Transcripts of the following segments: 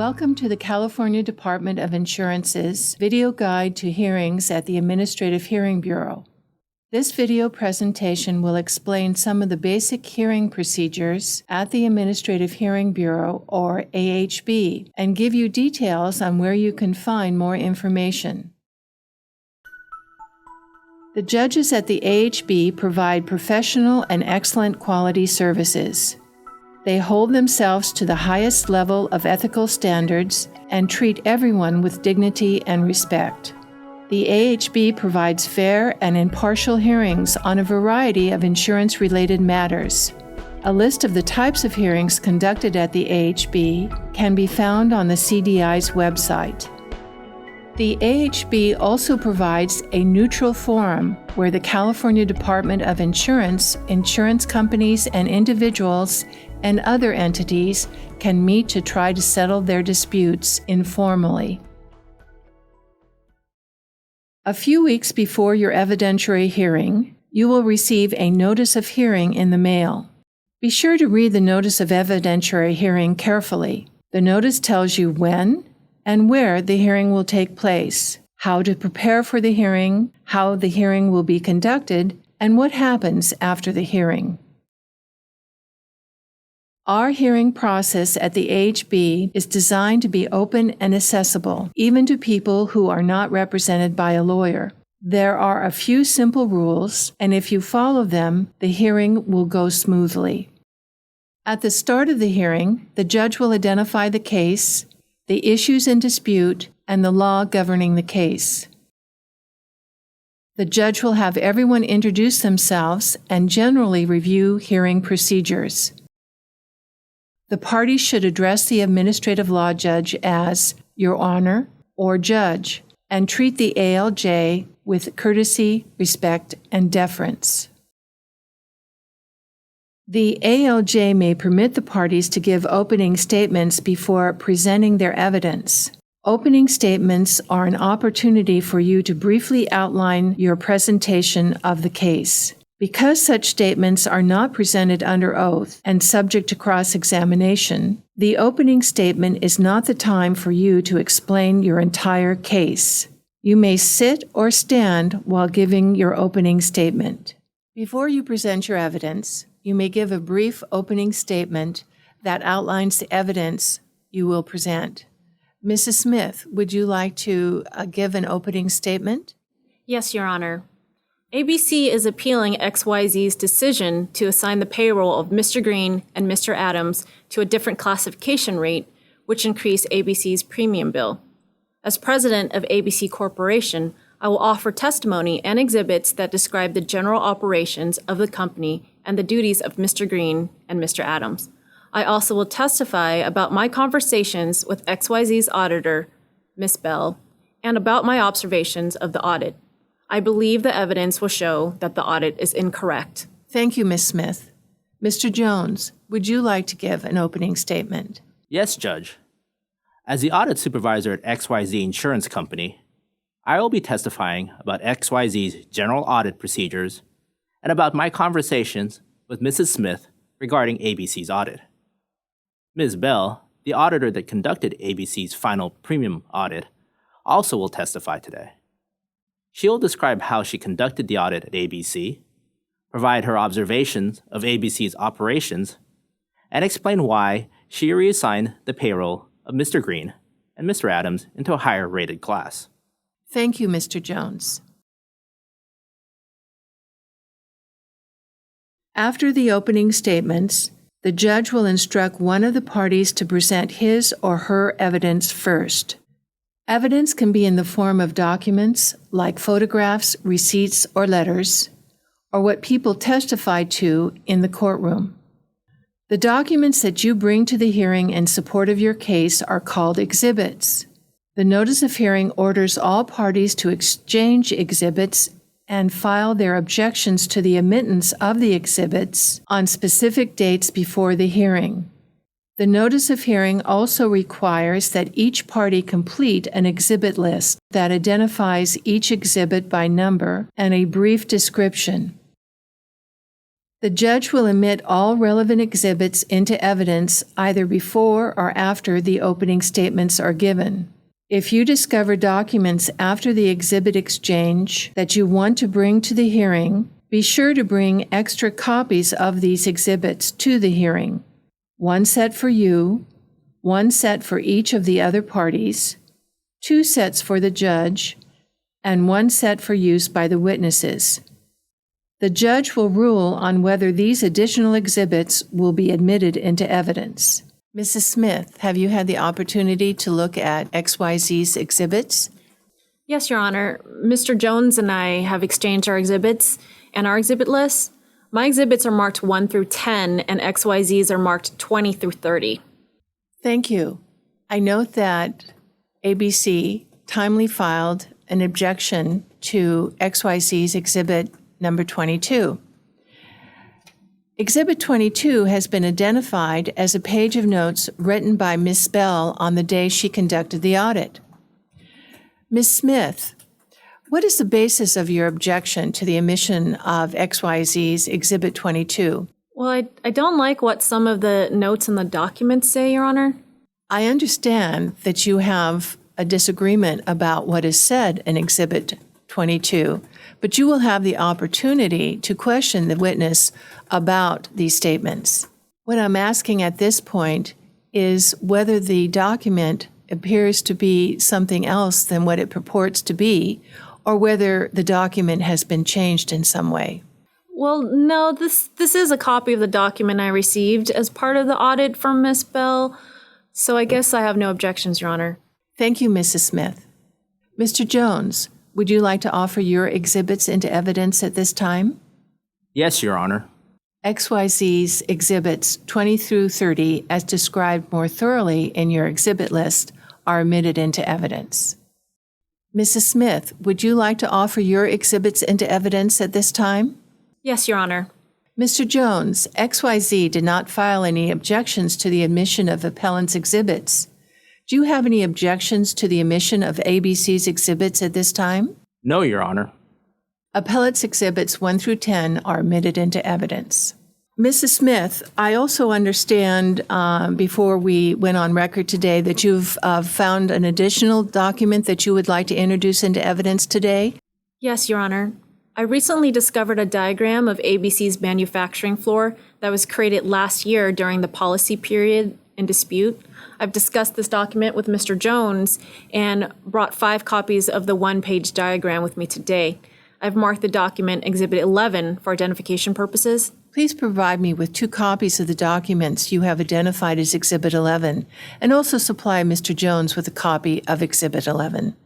Welcome to the California Department of Insurance's video guide to hearings at the Administrative Hearing Bureau. This video presentation will explain some of the basic hearing procedures at the Administrative Hearing Bureau, or AHB, and give you details on where you can find more information. The judges at the AHB provide professional and excellent quality services. They hold themselves to the highest level of ethical standards and treat everyone with dignity and respect. The AHB provides fair and impartial hearings on a variety of insurance-related matters. A list of the types of hearings conducted at the AHB can be found on the CDI's website. The AHB also provides a neutral forum where the California Department of Insurance, insurance companies, and individuals and other entities can meet to try to settle their disputes informally. A few weeks before your evidentiary hearing, you will receive a notice of hearing in the mail. Be sure to read the notice of evidentiary hearing carefully. The notice tells you when and where the hearing will take place, how to prepare for the hearing, how the hearing will be conducted, and what happens after the hearing. Our hearing process at the AHB is designed to be open and accessible, even to people who are not represented by a lawyer. There are a few simple rules, and if you follow them, the hearing will go smoothly. At the start of the hearing, the judge will identify the case, the issues in dispute, and the law governing the case. The judge will have everyone introduce themselves and generally review hearing procedures. The parties should address the administrative law judge as Your Honor or Judge and treat the ALJ with courtesy, respect, and deference. The ALJ may permit the parties to give opening statements before presenting their evidence. Opening statements are an opportunity for you to briefly outline your presentation of the case. Because such statements are not presented under oath and subject to cross-examination, the opening statement is not the time for you to explain your entire case. You may sit or stand while giving your opening statement. Before you present your evidence, you may give a brief opening statement that outlines the evidence you will present. Mrs. Smith, would you like to give an opening statement? Yes, Your Honor. ABC is appealing XYZ's decision to assign the payroll of Mr. Green and Mr. Adams to a different classification rate, which increased ABC's premium bill. As president of ABC Corporation, I will offer testimony and exhibits that describe the general operations of the company and the duties of Mr. Green and Mr. Adams. I also will testify about my conversations with XYZ's auditor, Ms. Bell, and about my observations of the audit. I believe the evidence will show that the audit is incorrect. Thank you, Ms. Smith. Mr. Jones, would you like to give an opening statement? Yes, Judge. As the audit supervisor at XYZ Insurance Company, I will be testifying about XYZ's general audit procedures and about my conversations with Mrs. Smith regarding ABC's audit. Ms. Bell, the auditor that conducted ABC's final premium audit, also will testify today. She will describe how she conducted the audit at ABC, provide her observations of ABC's operations, and explain why she reassigned the payroll of Mr. Green and Mr. Adams into a higher rated class. Thank you, Mr. Jones. After the opening statements, the judge will instruct one of the parties to present his or her evidence first. Evidence can be in the form of documents like photographs, receipts, or letters, or what people testify to in the courtroom. The documents that you bring to the hearing in support of your case are called exhibits. The notice of hearing orders all parties to exchange exhibits and file their objections to the admittance of the exhibits on specific dates before the hearing. The notice of hearing also requires that each party complete an exhibit list that identifies each exhibit by number and a brief description. The judge will admit all relevant exhibits into evidence either before or after the opening statements are given. If you discover documents after the exhibit exchange that you want to bring to the hearing, be sure to bring extra copies of these exhibits to the hearing. One set for you, one set for each of the other parties, 2 sets for the judge, and 1 set for use by the witnesses. The judge will rule on whether these additional exhibits will be admitted into evidence. Mrs. Smith, have you had the opportunity to look at XYZ's exhibits? Yes, Your Honor. Mr. Jones and I have exchanged our exhibits and our exhibit lists. My exhibits are marked 1 through 10, and XYZ's are marked 20 through 30. Thank you. I note that ABC timely filed an objection to XYZ's exhibit number 22. Exhibit 22 has been identified as a page of notes written by Ms. Bell on the day she conducted the audit. Ms. Smith, what is the basis of your objection to the omission of XYZ's exhibit 22? Well, I don't like what some of the notes in the documents say, Your Honor. I understand that you have a disagreement about what is said in exhibit 22, but you will have the opportunity to question the witness about these statements. What I'm asking at this point is whether the document appears to be something else than what it purports to be, or whether the document has been changed in some way. Well, no, this is a copy of the document I received as part of the audit from Ms. Bell, so I guess I have no objections, Your Honor. Thank you, Mrs. Smith. Mr. Jones, would you like to offer your exhibits into evidence at this time? Yes, Your Honor. XYZ's exhibits 20 through 30, as described more thoroughly in your exhibit list, are admitted into evidence. Mrs. Smith, would you like to offer your exhibits into evidence at this time? Yes, Your Honor. Mr. Jones, XYZ did not file any objections to the admission of appellant's exhibits. Do you have any objections to the admission of ABC's exhibits at this time? No, Your Honor. Appellant's exhibits 1 through 10 are admitted into evidence. Mrs. Smith, I also understand before we went on record today that you've found an additional document that you would like to introduce into evidence today. Yes, Your Honor. I recently discovered a diagram of ABC's manufacturing floor that was created last year during the policy period in dispute. I've discussed this document with Mr. Jones and brought 5 copies of the 1-page diagram with me today. I've marked the document Exhibit 11 for identification purposes. Please provide me with 2 copies of the documents you have identified as Exhibit 11, and also supply Mr. Jones with a copy of Exhibit 11.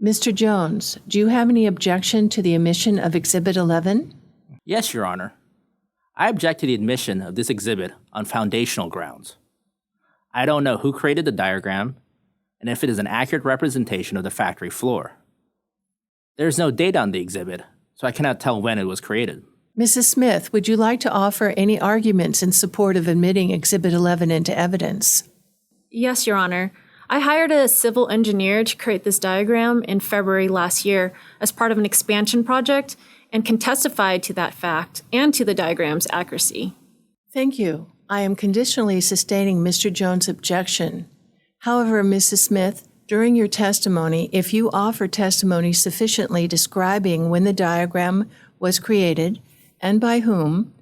Mr. Jones, do you have any objection to the omission of Exhibit 11? Yes, Your Honor. I object to the admission of this exhibit on foundational grounds. I don't know who created the diagram and if it is an accurate representation of the factory floor. There is no date on the exhibit, so I cannot tell when it was created. Mrs. Smith, would you like to offer any arguments in support of admitting Exhibit 11 into evidence? Yes, Your Honor. I hired a civil engineer to create this diagram in February last year as part of an expansion project and can testify to that fact and to the diagram's accuracy. Thank you. I am conditionally sustaining Mr. Jones' objection. However, Mrs. Smith, during your testimony, if you offer testimony sufficiently describing when the diagram was created and by whom,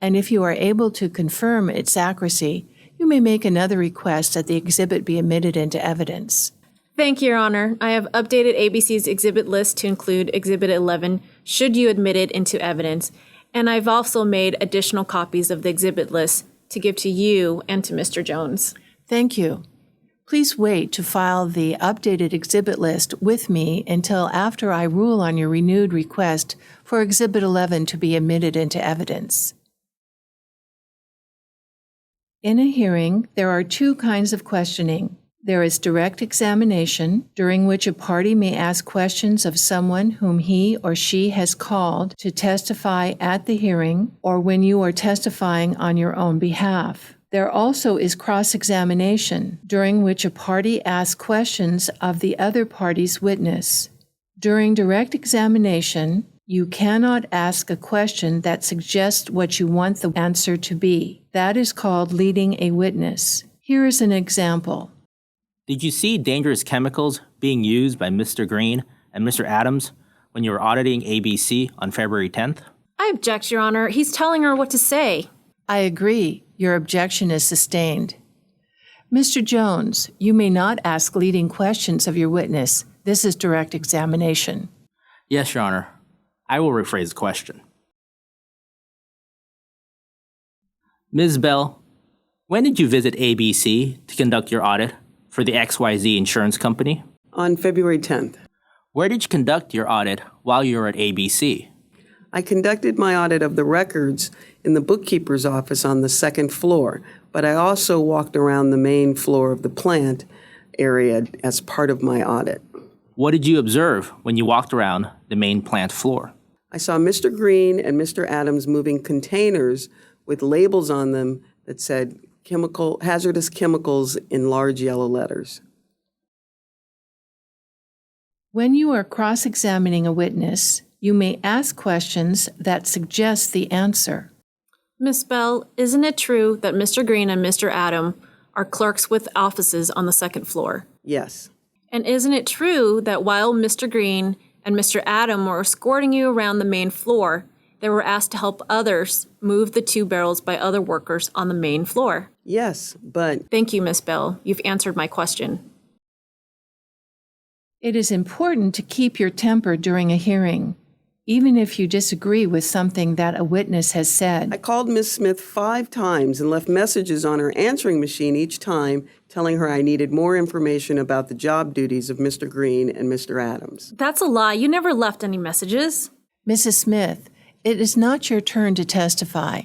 and if you are able to confirm its accuracy, you may make another request that the exhibit be admitted into evidence. Thank you, Your Honor. I have updated ABC's exhibit list to include Exhibit 11, should you admit it into evidence, and I've also made additional copies of the exhibit list to give to you and to Mr. Jones. Thank you. Please wait to file the updated exhibit list with me until after I rule on your renewed request for Exhibit 11 to be admitted into evidence. In a hearing, there are 2 kinds of questioning. There is direct examination, during which a party may ask questions of someone whom he or she has called to testify at the hearing, or when you are testifying on your own behalf. There also is cross-examination, during which a party asks questions of the other party's witness. During direct examination, you cannot ask a question that suggests what you want the answer to be. That is called leading a witness. Here is an example. Did you see dangerous chemicals being used by Mr. Green and Mr. Adams when you were auditing ABC on February 10th? I object, Your Honor. He's telling her what to say. I agree. Your objection is sustained. Mr. Jones, you may not ask leading questions of your witness. This is direct examination. Yes, Your Honor. I will rephrase the question. Ms. Bell, when did you visit ABC to conduct your audit for the XYZ Insurance Company? On February 10th. Where did you conduct your audit while you were at ABC? I conducted my audit of the records in the bookkeeper's office on the second floor, but I also walked around the main floor of the plant area as part of my audit. What did you observe when you walked around the main plant floor? I saw Mr. Green and Mr. Adams moving containers with labels on them that said hazardous chemicals in large yellow letters. When you are cross-examining a witness, you may ask questions that suggest the answer. Miss Bell, isn't it true that Mr. Green and Mr. Adam are clerks with offices on the second floor? Yes. And isn't it true that while Mr. Green and Mr. Adam were escorting you around the main floor, they were asked to help others move the two barrels by other workers on the main floor? Yes, but Thank you, Miss Bell. You've answered my question. It is important to keep your temper during a hearing, even if you disagree with something that a witness has said. I called Miss Smith 5 times and left messages on her answering machine each time telling her I needed more information about the job duties of Mr. Green and Mr. Adams. That's a lie. You never left any messages. Mrs. Smith, it is not your turn to testify.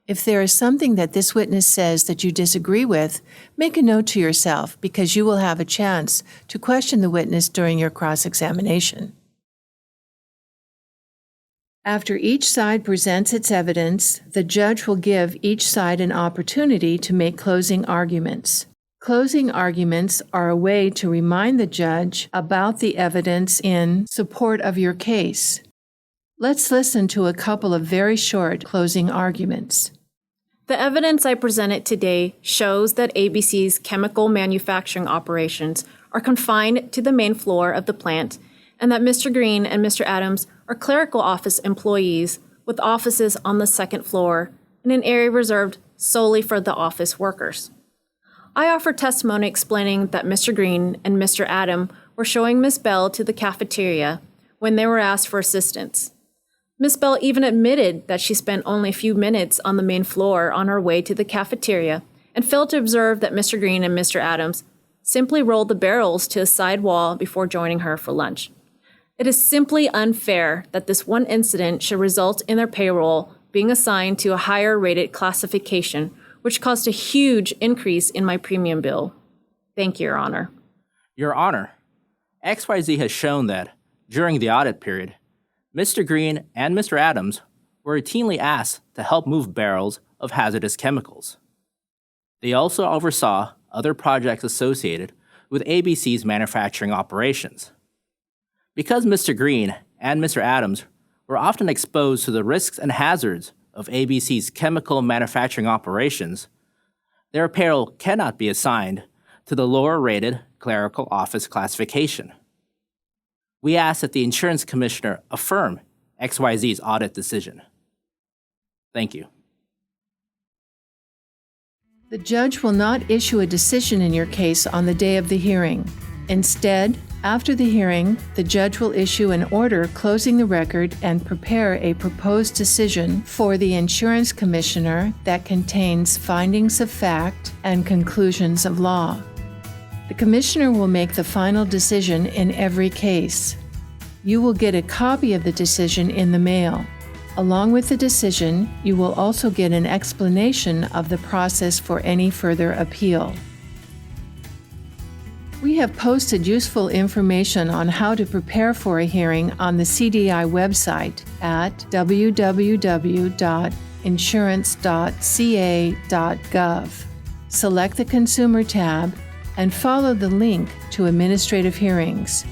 If there is something that this witness says that you disagree with, make a note to yourself because you will have a chance to question the witness during your cross-examination. After each side presents its evidence, the judge will give each side an opportunity to make closing arguments. Closing arguments are a way to remind the judge about the evidence in support of your case. Let's listen to a couple of very short closing arguments. The evidence I presented today shows that ABC's chemical manufacturing operations are confined to the main floor of the plant, and that Mr. Green and Mr. Adams are clerical office employees with offices on the second floor in an area reserved solely for the office workers. I offered testimony explaining that Mr. Green and Mr. Adam were showing Miss Bell to the cafeteria when they were asked for assistance. Miss Bell even admitted that she spent only a few minutes on the main floor on her way to the cafeteria and failed to observe that Mr. Green and Mr. Adams simply rolled the barrels to a side wall before joining her for lunch. It is simply unfair that this one incident should result in their payroll being assigned to a higher-rated classification, which caused a huge increase in my premium bill. Thank you, Your Honor. Your Honor, XYZ has shown that, during the audit period, Mr. Green and Mr. Adams were routinely asked to help move barrels of hazardous chemicals. They also oversaw other projects associated with ABC's manufacturing operations. Because Mr. Green and Mr. Adams were often exposed to the risks and hazards of ABC's chemical manufacturing operations, their payroll cannot be assigned to the lower-rated clerical office classification. We ask that the insurance commissioner affirm XYZ's audit decision. Thank you. The judge will not issue a decision in your case on the day of the hearing. Instead, after the hearing, the judge will issue an order closing the record and prepare a proposed decision for the insurance commissioner that contains findings of fact and conclusions of law. The commissioner will make the final decision in every case. You will get a copy of the decision in the mail. Along with the decision, you will also get an explanation of the process for any further appeal. We have posted useful information on how to prepare for a hearing on the CDI website at www.insurance.ca.gov. Select the Consumer tab and follow the link to Administrative Hearings.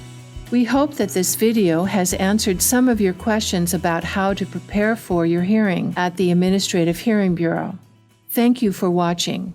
We hope that this video has answered some of your questions about how to prepare for your hearing at the Administrative Hearing Bureau. Thank you for watching.